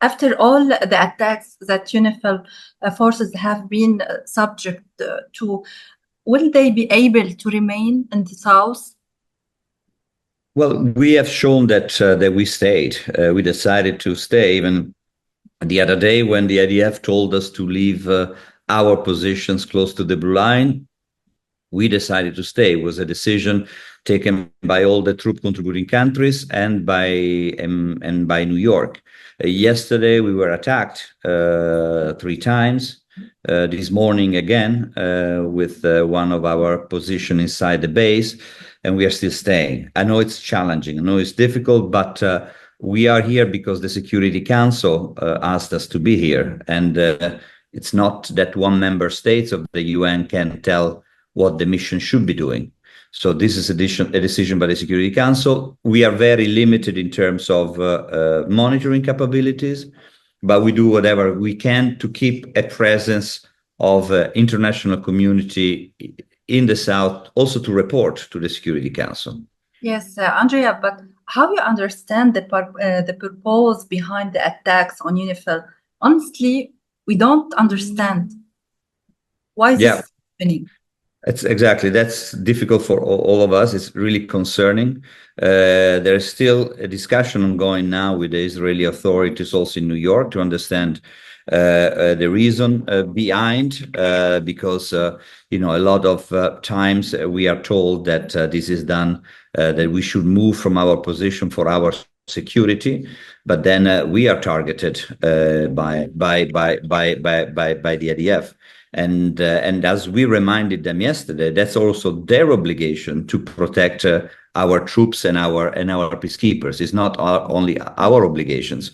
After all the attacks that UNIFIL forces have been subject to, will they be able to remain in the south? Well, we have shown that we stayed. We decided to stay even the other day when the IDF told us to leave our positions close to the blue line. We decided to stay. It was a decision taken by all the troop contributing countries and by New York. Yesterday we were attacked 3 times. This morning again with one of our position inside the base, and we are still staying. I know it's challenging. I know it's difficult, but we are here because the Security Council asked us to be here, and it's not that one member state of the UN can tell what the mission should be doing. So this is a decision by the Security Council. We are very limited in terms of monitoring capabilities, but we do whatever we can to keep a presence of international community in the South, also to report to the Security Council. Yes, Andrea, but how you understand the purpose behind the attacks on UNIFIL? Honestly, we don't understand. Why is this happening? It's exactly, that's difficult for all of us. It's really concerning. There is still a discussion ongoing now with the Israeli authorities also in New York to understand the reason behind, because a lot of times we are told that this is done, that we should move from our position for our security, but then we are targeted by the IDF. And as we reminded them yesterday, that's also their obligation to protect our troops and our peacekeepers. It's not only our obligations,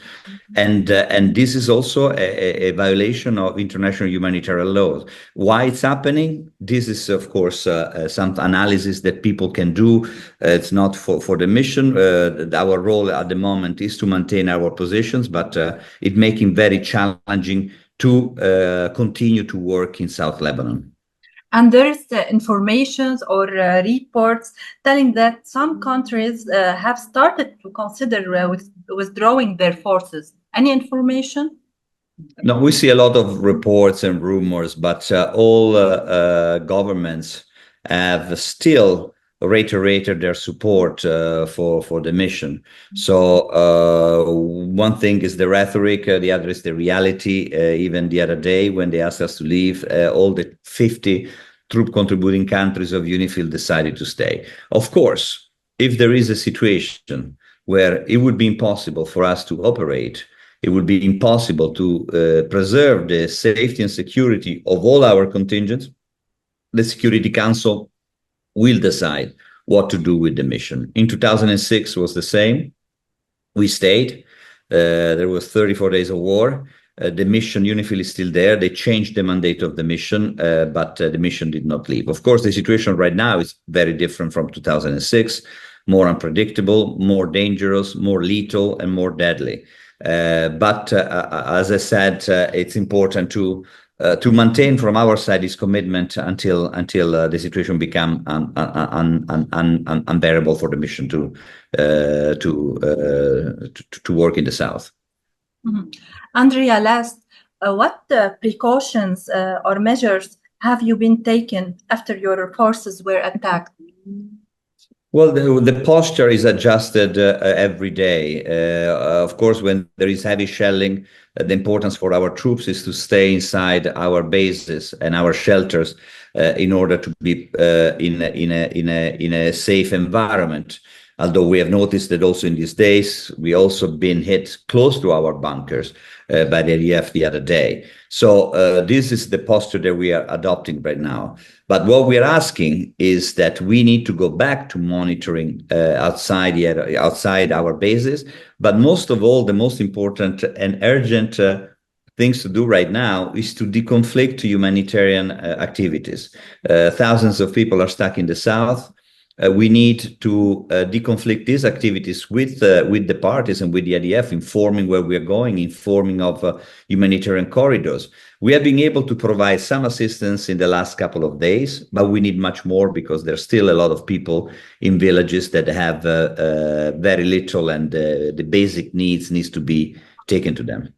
and this is also a violation of international humanitarian laws. Why it's happening? This is, of course, some analysis that people can do. It's not for the mission. Our role at the moment is to maintain our positions, but it making very challenging to continue to work in South Lebanon. And there is information or reports telling that some countries have started to consider withdrawing their forces. Any information? No, we see a lot of reports and rumors, but all governments have still reiterated their support for the mission. So one thing is the rhetoric, the other is the reality. Even the other day when they asked us to leave, all the 50 troop contributing countries of UNIFIL decided to stay. Of course, if there is a situation where it would be impossible for us to operate, it would be impossible to preserve the safety and security of all our contingents, the Security Council will decide what to do with the mission. In 2006 was the same. We stayed. There was 34 days of war. The mission, UNIFIL, is still there. They changed the mandate of the mission, but the mission did not leave. Of course, the situation right now is very different from 2006, more unpredictable, more dangerous, more lethal, and more deadly. But as I said, it's important to maintain from our side this commitment until the situation become unbearable for the mission to work in the South. Mm-hmm. Andrea, last, what precautions or measures have you been taken after your forces were attacked? Well, the posture is adjusted every day. Of course, when there is heavy shelling, the importance for our troops is to stay inside our bases and our shelters in order to be in a safe environment. Although we have noticed that also in these days, we also been hit close to our bunkers by the IDF the other day. So this is the posture that we are adopting right now. But what we are asking is that we need to go back to monitoring outside our bases. But most of all, the most important and urgent things to do right now is to deconflict humanitarian activities. Thousands of people are stuck in the South. We need to deconflict these activities with the parties and with the IDF, informing where we are going, informing of humanitarian corridors. We have been able to provide some assistance in the last couple of days, but we need much more because there's still a lot of people in villages that have very little, and the basic needs to be taken to them.